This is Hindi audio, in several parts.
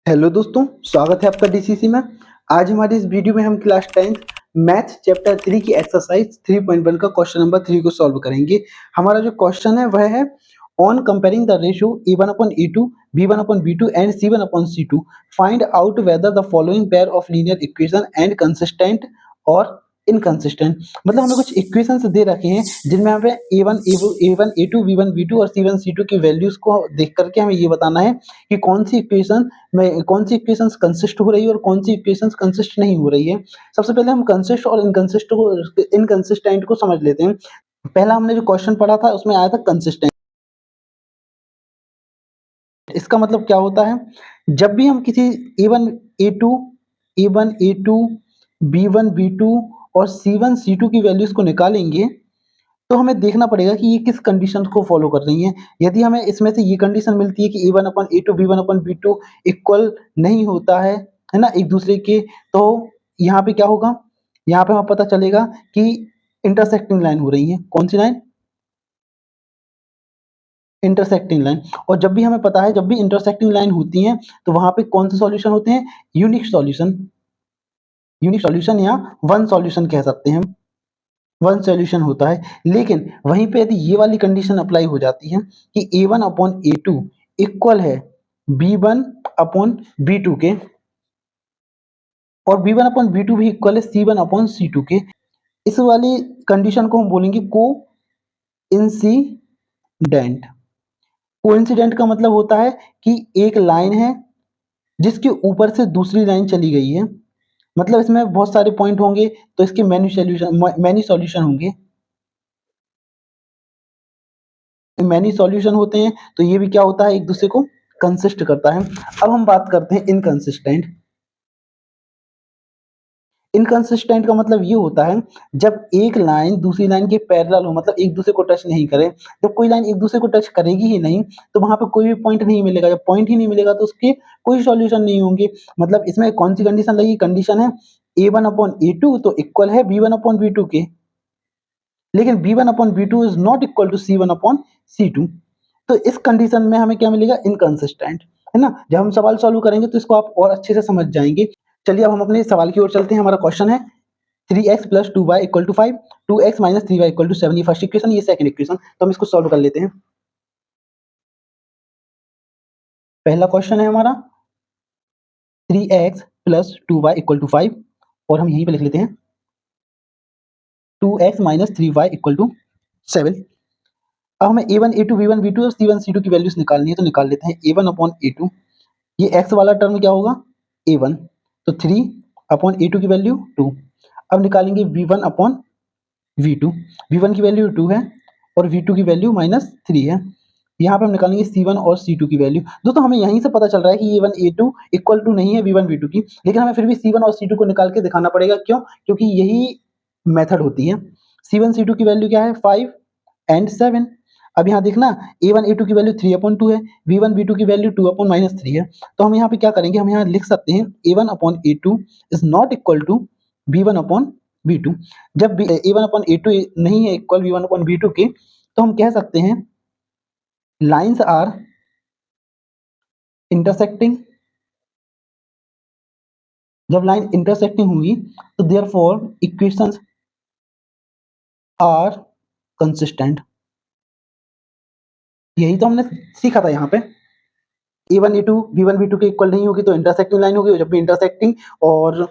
हेलो दोस्तों, स्वागत है आपका डीसीसी में। आज हमारी इस वीडियो में हम क्लास 10th मैथ चैप्टर 3 की एक्सरसाइज 3.1 का क्वेश्चन नंबर 3 को सॉल्व करेंगे। हमारा जो क्वेश्चन है वह है on comparing the ratio a1/a2 b1/b2 and c1/c2 find out whether the following pair of linear equation and consistent और इनकंसिस्टेंट। मतलब हमें कुछ इक्वेशंस दे रखे हैं जिनमें हमें a1 a2 b1 b2 और c1 c2 की वैल्यूज को देख करके हमें ये बताना है कि कौन सी इक्वेशंस कंसिस्ट हो रही है और कौन सी इक्वेशंस कंसिस्ट नहीं हो रही है। सबसे पहले हम कंसिस्ट और इनकंसिस्टेंट को समझ लेते हैं। पहला हमने जो क्वेश्चन पढ़ा था उसमें आया था कंसिस्टेंट। इसका मतलब क्या होता है, जब भी हम किसी a1 a2 a1 a2 b1 b2 और c1 c2 की वैल्यूज को निकालेंगे तो हमें देखना पड़ेगा कि ये किस कंडीशन को फॉलो कर रही हैं। यदि हमें इसमें से ये कंडीशन मिलती है कि a1/a2 b1/b2 इक्वल नहीं होता है ना एक दूसरे के, तो यहाँ पे क्या होगा, यहाँ पे हमें पता चलेगा कि इंटरसेक्टिंग लाइन हो रही है। कौन सी लाइन? Intersecting line. और जब भी हमें पता है जब भी इंटरसेक्टिंग लाइन होती हैं तो वहां पे कौन से सॉल्यूशन होते हैं? Unique solution. यूनिक सॉल्यूशन या वन सॉल्यूशन कह सकते हैं, वन सॉल्यूशन होता है। लेकिन वहीं पे यदि ये वाली कंडीशन अप्लाई हो जाती है कि a1/a2 इक्वल है b1/b2 के और b1/b2 भी इक्वल है c1/c2 के, इस वाली कंडीशन को हम बोलेंगे को इंसिडेंट। कोइंसिडेंट का मतलब होता है कि एक लाइन है जिसके ऊपर से दूसरी लाइन चली गई है। मतलब इसमें बहुत सारे पॉइंट होंगे तो इसके मैनी सॉल्यूशन होंगे, मैनी सॉल्यूशन होते हैं, तो ये भी क्या होता है, एक दूसरे को कंसिस्ट करता है। अब हम बात करते हैं इनकंसिस्टेंट। इनकंसिस्टेंट का मतलब ये होता है जब एक लाइन दूसरी लाइन के पैरेलल हो, मतलब एक दूसरे को टच नहीं करे। जब कोई लाइन एक दूसरे को टच करेगी ही नहीं तो वहां पे कोई भी पॉइंट नहीं मिलेगा। जब पॉइंट ही नहीं मिलेगा तो उसके कोई सॉल्यूशन नहीं होंगे। मतलब इसमें कौन सी कंडीशन लगी? कंडीशन है a1/a2 तो इक्वल है b1/b2 के, लेकिन b1/b2 is not equal to c1/c2। तो इस कंडीशन में हमें क्या मिलेगा? इनकंसिस्टेंट, है ना। जब हम सवाल सॉल्व करेंगे तो इसको आप और अच्छे से समझ जाएंगे। चलिए अब हम अपने सवाल की ओर चलते हैं। हमारा क्वेश्चन है 3x + 2y = 5, 2x - 3y = 7। ये फर्स्ट इक्वेशन, ये सेकंड इक्वेशन। तो हम इसको सॉल्व कर लेते हैं। पहला क्वेश्चन है हमारा 3x + 2y = 5 और हम यहीं पे लिख लेते हैं 2x - 3y = 7। अब हमें a1 a2 b1 b2 और c1 c2 की वैल्यूज निकालनी है, तो निकाल लेते हैं। a1/a2, ये x वाला टर्म क्या होगा? a1, तो 3/a2 की वैल्यू 2। अब निकालेंगे v1/v2, v1 की वैल्यू 2 है और v2 की वैल्यू -3 है। यहाँ पे हम निकालेंगे c1 और c2 की वैल्यू। दोस्तों हमें यहीं से पता चल रहा है कि a1 a2 इक्वल टू नहीं है v1 v2 की, लेकिन हमें फिर भी c1 और c2 को निकाल के दिखाना पड़ेगा। क्यों? क्योंकि यही मेथड होती है। c1 c2 की वैल्यू क्या है? 5 एंड 7। अब यहाँ देखना a1 a2 की वैल्यू 3/2 है, v1 v2 की वैल्यू 2/-3 है। तो हम यहाँ पे क्या करेंगे, हम यहाँ लिख सकते हैं a1/a2 is not equal to b1/v2। जब a1/a2 नहीं है इक्वल v1/v2 के, तो हम कह सकते हैं लाइन्स आर इंटरसेक्टिंग। जब लाइन इंटरसेक्टिंग हुई तो देयरफॉर इक्वेशंस आर कंसिस्टेंट। यही तो हमने सीखा था यहाँ पे। a1 a2 b1 b2 के इक्वल नहीं होगी तो इंटरसेक्टिंग लाइन होगी, और जब भी इंटरसेक्टिंग और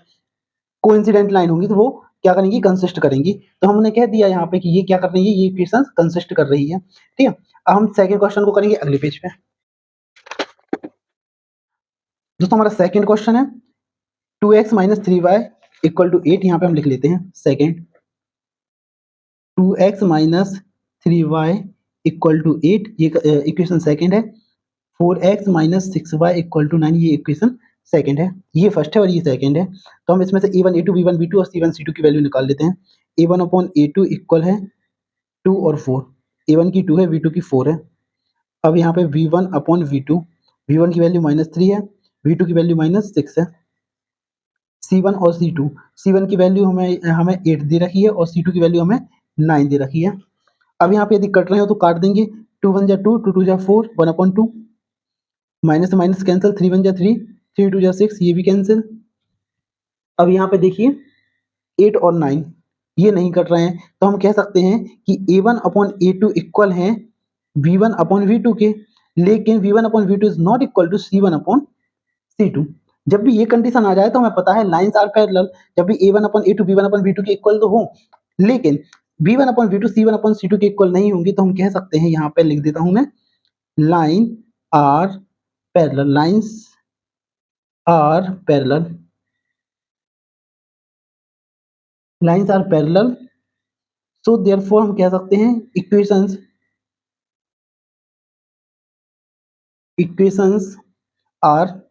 कोइंसिडेंट लाइन होगी तो वो क्या करेंगी? कंसिस्ट करेंगी। तो हमने कह दिया यहाँ पे कि ये क्या कर रही है, ये इक्वेशंस कंसिस्ट कर रही है। ठीक है, अब हम सेकंड क्वेश्चन को करेंगे अगले पेज पे। दोस्तों हमारा सेकंड क्वेश्चन है 2x - 3y = 8। यहाँ पे हम लिख लेते हैं सेकंड 2x - 3y = 8, ये इक्वेशन सेकंड है। 4x - 6y = 9, ये इक्वेशन सेकंड है। ये फर्स्ट है और ये सेकंड है। तो हम इसमें से a1 a2 b1 b2 और c1 c2 की वैल्यू निकाल लेते हैं। a1/a2 इक्वल है 2 और 4, a1 की 2 है, v2 की 4 है। अब यहाँ पे v1/v2, v1 की वैल्यू -3 है, v2 की वैल्यू -6 है। c1 और c2, c1 की वैल्यू हमें हमें 8 दे रखी है और c2 की वैल्यू हमें 9 दे रखी है। अब यहाँ पे यदि कट रहे हो तो काट देंगे। 2 1 जा 2, 2 2 जा 4, 1/2, माइनस से माइनस कैंसिल, 3 1 जा 3, 3 2 जा 6, ये भी कैंसिल। अब यहाँ पे देखिए 8 और 9 ये नहीं कट रहे हैं, तो हम कह सकते हैं कि a1 अपॉन a2 इक्वल है v1 अपॉन v2 के, लेकिन v1 upon v2 is not equal to c1 upon c2। जब भी ये कंडीशन आ जाए तो हमें पता है लाइंस आर पैरेलल, जब भी a1 upon a2 v1 upon v2 के इक्वल तो हो, लेकिन v1 upon v2 c1 upon c2 के इक्वल नहीं होंगी, तो हम कह सकते हैं, यहाँ पे लिख देता हूं मैं, line are parallel, lines are parallel, lines are parallel, so therefore हम कह सकते हैं इक्वेशंस आर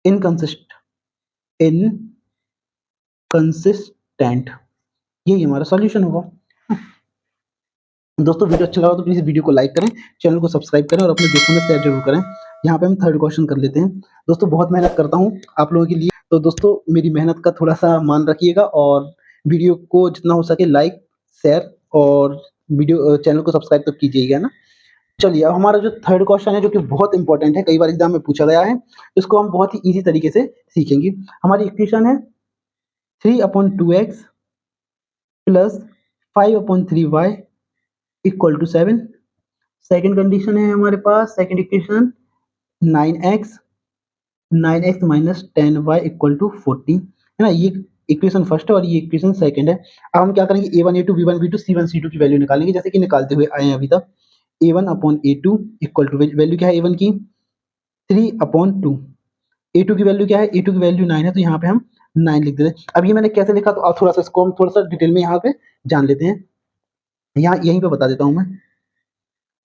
इनकंसिस्टेंट, यही हमारा सॉल्यूशन होगा। दोस्तों वीडियो अच्छा लगा तो प्लीज वीडियो को लाइक करें, चैनल को सब्सक्राइब करें और अपने दोस्तों में शेयर जरूर करें। यहाँ पे हम थर्ड क्वेश्चन कर लेते हैं। दोस्तों बहुत मेहनत करता हूँ आप लोगों के लिए, तो दोस्तों मेरी मेहनत का थोड़ा सा मान रखिएगा और वीडियो को जितना हो सके लाइक शेयर और वीडियो चैनल को सब्सक्राइब तो कीजिएगा ना। चलिए अब हमारा जो थर्ड क्वेश्चन है, जो कि बहुत इंपॉर्टेंट है, कई बार एग्जाम में पूछा गया है, इसको हम बहुत ही इजी तरीके से सीखेंगे। हमारी इक्वेशन है 3/2x plus 5/3y equal to 7। Second condition है हमारे पास, second equation 9x minus 10y equal to 40, है ना। ये इक्वेशन फर्स्ट है और ये इक्वेशन सेकंड है। अब हम क्या करेंगे, a1 a2 b1 b2 c1 c2 की वैल्यू निकालेंगे, जैसे कि निकालते हुए आए हैं अभी तक। a1 upon a2 equal to, value क्या है a1 की 3/2, a2 की वैल्यू क्या है, a2 की वैल्यू 9 है, तो यहाँ पे हम 9 लिख देते हैं। अब ये मैंने कैसे लिखा, तो आप थोड़ा सा इसको हम थोड़ा सा डिटेल में यहाँ पे जान लेते हैं। यहाँ यहीं पे बता देता हूँ मैं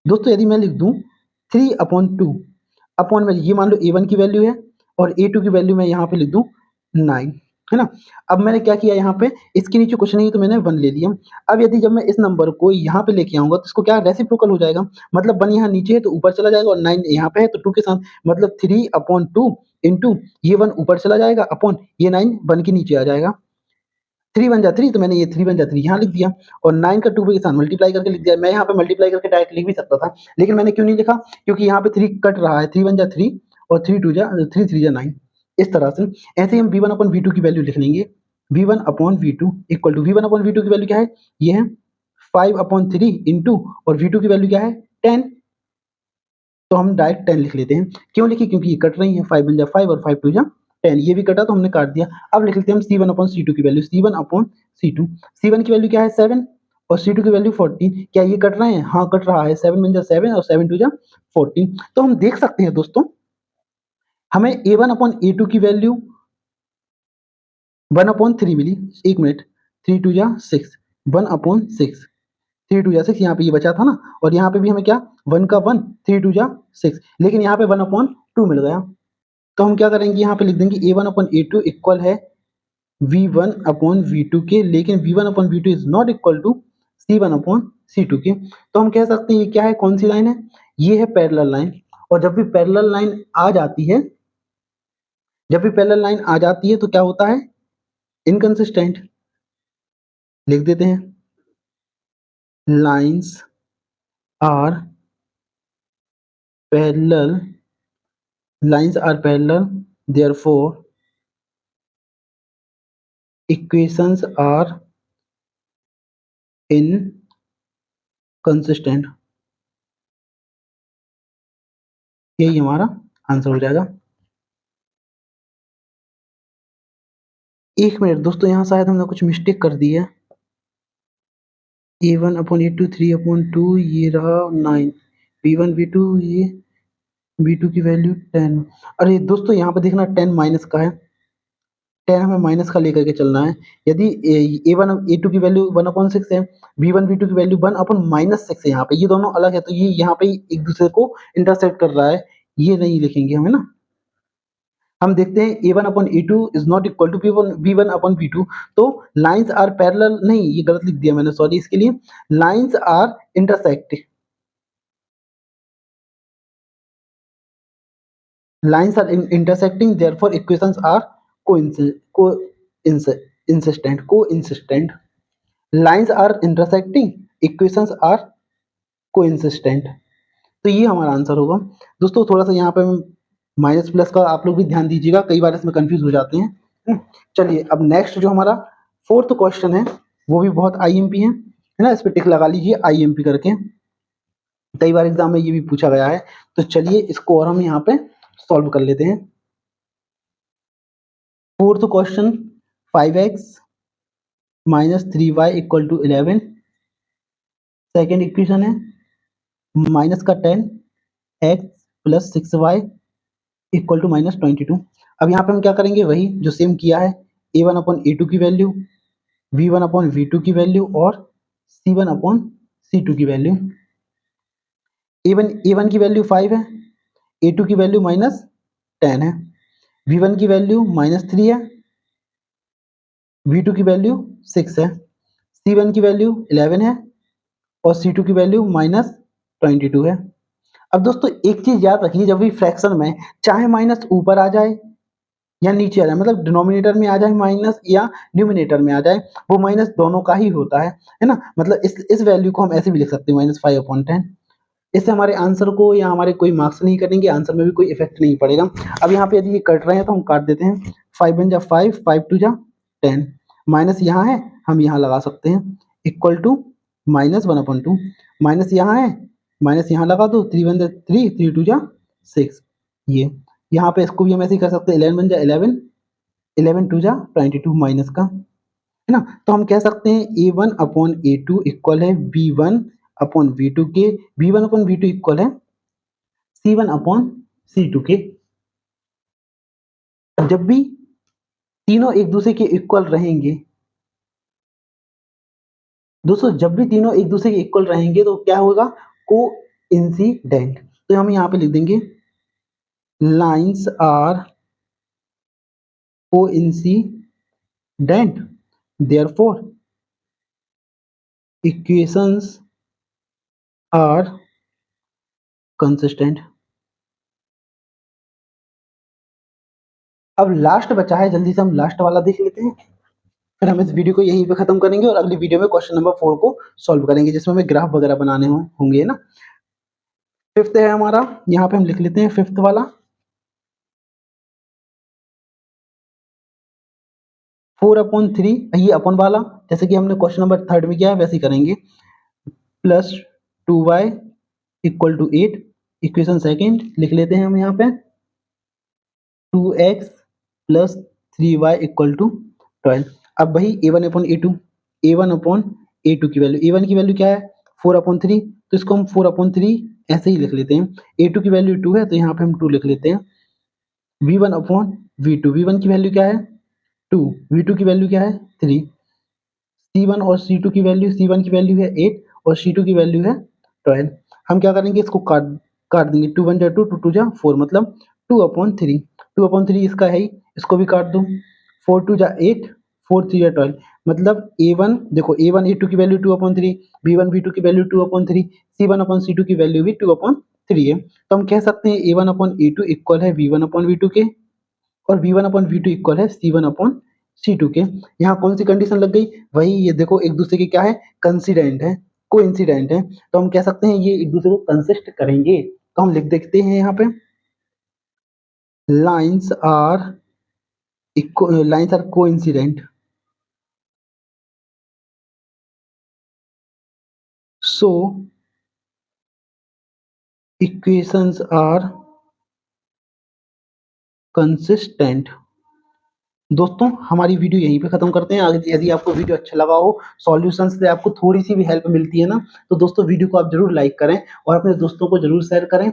दोस्तों। यदि मैं लिख दूं 3/2 अपॉन में, ये मान लो a1 की वैल्यू है और a2 की वैल्यू मैं यहाँ पे लिख दूं 9, है ना। अब मैंने क्या किया, यहाँ पे इसके नीचे कुछ नहीं तो मैंने 1 ले लिया। अब यदि जब मैं इस नंबर को यहाँ पे लेके आऊंगा तो इसको क्या रेसिप्रोकल हो जाएगा, मतलब 1 यहाँ नीचे है तो ऊपर चला जाएगा और 9 यहाँ पे है तो 2 के साथ, मतलब 3/2 इंटू ये 1 ऊपर चला जाएगा अपॉन ये 9 1 के नीचे आ जाएगा। 3 1 जा 3, तो मैंने ये 3 1 जा 3 यहाँ लिख दिया और 9 का 2 के साथ मल्टीप्लाई करके लिख दिया। मैं यहाँ पे मल्टीप्लाई करके डायरेक्ट लिख भी सकता था, लेकिन मैंने क्यों नहीं लिखा, क्योंकि यहाँ पे 3 कट रहा है, 3 1 जा 3 और 3 2 जा 3 3 जा 9। इस तरह से ऐसे ही हम v1 अपॉन v2 की वैल्यू लिख लेंगे। v1 upon v2 equal to, v1 upon v2 की वैल्यू क्या है, ये है 5/3 इंटू और v2 की वैल्यू क्या है 10, तो हम डायरेक्ट 10 लिख लेते हैं। क्यों लिखी, क्योंकि ये कट रही है, 5 1 जा 5 और 5 2 जा 10, ये भी कटा तो हमने काट दिया। अब लिख लेते हैं हम c1 अपॉन c2 की value, c1 upon c2, c1 की वैल्यू क्या है 7 और c2 की वैल्यू 14। क्या ये कट रहे हैं, हाँ कट रहा है, 7 1 जा 7 और 7 2 जा 14। तो हम देख सकते हैं दोस्तों, हमें a1 अपॉन a2 की वैल्यू 1/3 मिली। एक मिनट, 3 2 जा 6, 1/6, 3 2 जा 6, यहाँ पे ये बचा था ना, और यहाँ पे भी हमें क्या 1 का 1, 3 2 जा 6, लेकिन यहाँ पे 1/2 मिल गया। तो हम क्या करेंगे, यहाँ पे लिख देंगे a1 अपॉन a2 इक्वल है v1 अपॉन v2 के, लेकिन v1 upon v2 is not equal to c1 upon c2 के। तो हम कह सकते हैं ये क्या है, कौन सी लाइन है, ये है पैरेलल लाइन। और जब भी पैरेलल लाइन आ जाती है, जब भी पैरेलल लाइन आ जाती है तो क्या होता है, इनकंसिस्टेंट। लिख देते हैं, lines are parallel, lines are parallel, therefore equations are inconsistent. यही हमारा आंसर हो जाएगा। एक मिनट दोस्तों, यहाँ शायद हमने कुछ मिस्टेक कर दी है। a1 अपॉन a2 3/2, ये रहा 9, v1 v2, ये v2 की वैल्यू 10। अरे दोस्तों यहाँ पे देखना 10 माइनस का है, 10 हमें माइनस का लेकर के चलना है। यदि a1 a2 की वैल्यू 1/6 है, v1 v2 की वैल्यू 1/-6 है, यहाँ पे ये दोनों अलग है, तो ये यहाँ पे एक दूसरे को इंटरसेक्ट कर रहा है, ये नहीं लिखेंगे हमें ना। हम देखते हैं a1 upon a2 is not equal to v1 upon v2, तो लाइंस आर पैरेलल नहीं, ये गलत लिख दिया मैंने, सॉरी इसके लिए। Lines are intersecting, lines are intersecting, therefore equations are consistent. Lines are intersecting, equations are consistent, तो ये हमारा आंसर होगा। दोस्तों थोड़ा सा यहाँ पे माइनस प्लस का आप लोग भी ध्यान दीजिएगा, कई बार इसमें कंफ्यूज हो जाते हैं। चलिए अब नेक्स्ट जो हमारा फोर्थ क्वेश्चन है वो भी बहुत आईएमपी है ना, इस पे टिक लगा लीजिए आईएमपी करके, कई बार एग्जाम में ये भी पूछा गया है। तो चलिए इसको और हम यहाँ पे सॉल्व कर लेते हैं। Fourth question, 5x minus 3y equal to 11, second equation है माइनस का 10x plus 6y equal to minus 22। अब यहाँ पे हम क्या करेंगे, वही जो सेम किया है, a1 अपॉन a2 की वैल्यू, v1 अपॉन v2 की वैल्यू और c1 अपॉन c2 की वैल्यू। a1 की वैल्यू 5 है, a2 की वैल्यू माइनस 10 है, v1 की वैल्यू माइनस 3 है, v2 की वैल्यू 6 है, c1 की वैल्यू 11 है और c2 की वैल्यू माइनस 22 है। अब दोस्तों एक चीज याद रखिए, जब भी फ्रैक्शन में चाहे माइनस ऊपर आ जाए या नीचे आ जाए, मतलब डिनोमिनेटर में आ जाए माइनस या न्यूमिनेटर में आ जाए, वो माइनस दोनों का ही होता है ना। मतलब इस वैल्यू को हम ऐसे भी लिख सकते हैं -5/10। इससे हमारे आंसर को या हमारे कोई मार्क्स नहीं कटेंगे, आंसर में भी कोई इफेक्ट नहीं पड़ेगा। अब यहाँ पे यदि ये कट रहे हैं तो हम काट देते हैं, 5 1 जा 5, 5 2 जा 10, माइनस यहाँ है हम यहाँ लगा सकते हैं, इक्वल टू -1/2, माइनस यहाँ है माइनस यहाँ लगा दो, 3 1 जा 3, 3 2 जा 6, ये यहाँ पे इसको भी हम ऐसे ही कर सकते हैं, 11 1 जा 11, 11 2 जा 22 माइनस का, है ना। तो हम कह सकते हैं a1/a2 इक्वल है v1/v2 के, v1/v2 इक्वल है c1/c2 के। जब भी तीनों एक दूसरे के इक्वल रहेंगे दोस्तों, जब भी तीनों एक दूसरे के इक्वल रहेंगे तो क्या होगा, को इंसिडेंट। तो हम यहाँ पे लिख देंगे lines are coincident, therefore equations are consistent. अब लास्ट बचा है, जल्दी से हम लास्ट वाला देख लेते हैं, फिर हम इस वीडियो को यहीं पे खत्म करेंगे और अगली वीडियो में क्वेश्चन नंबर 4 को सॉल्व करेंगे, जिसमें हमें ग्राफ वगैरह बनाने होंगे ना। फिफ्थ है हमारा, यहाँ पे हम लिख लेते हैं फिफ्थ वाला, 4/3, ये अपन वाला जैसे कि हमने क्वेश्चन नंबर 3 में किया है वैसे ही करेंगे, plus 2y equal to 8, equation second लिख लेते हैं हम यहाँ पे, 2x plus 3y equal to 12। अब वही a1/a2, a1/a2 की वैल्यू, a1 की वैल्यू क्या है 4/3, तो इसको हम 4/3 ऐसे ही लिख लेते हैं, a2 की वैल्यू 2 है तो यहाँ पे हम 2 लिख लेते हैं, v1/v2, v1 की वैल्यू क्या है 2, v2 की वैल्यू क्या है 3, c1 और c2 की वैल्यू, c1 की वैल्यू है 8 और c2 की वैल्यू है 12। हम क्या करेंगे, इसको काट काट देंगे, 2 1 जा 2, 2 2 जा 4, मतलब 2/3, 2/3 इसका है ही, इसको भी काट दो, 4 2 जा 8, 4 3 जा 12, मतलब a1 देखो, a1 a2 की वैल्यू 2/3, b1 b2 की वैल्यू 2/3, c1/c2 की वैल्यू भी 2/3 है। तो हम कह सकते हैं a1/a2 इक्वल है v1/v2 के और v1/v2 इक्वल है c1/c2 के। यहाँ कौन सी कंडीशन लग गई, वही ये देखो एक दूसरे के क्या है, कंसिडेंट है, कोइंसिडेंट है, तो हम कह सकते हैं ये एक दूसरे को कंसिस्ट करेंगे। तो हम लिख देखते हैं यहाँ पे, lines are coincident, so equations are consistent. दोस्तों हमारी वीडियो यहीं पे खत्म करते हैं। अगर यदि आपको वीडियो अच्छा लगा हो, सॉल्यूशन से आपको थोड़ी सी भी हेल्प मिलती है ना, तो दोस्तों वीडियो को आप जरूर लाइक करें और अपने दोस्तों को जरूर शेयर करें।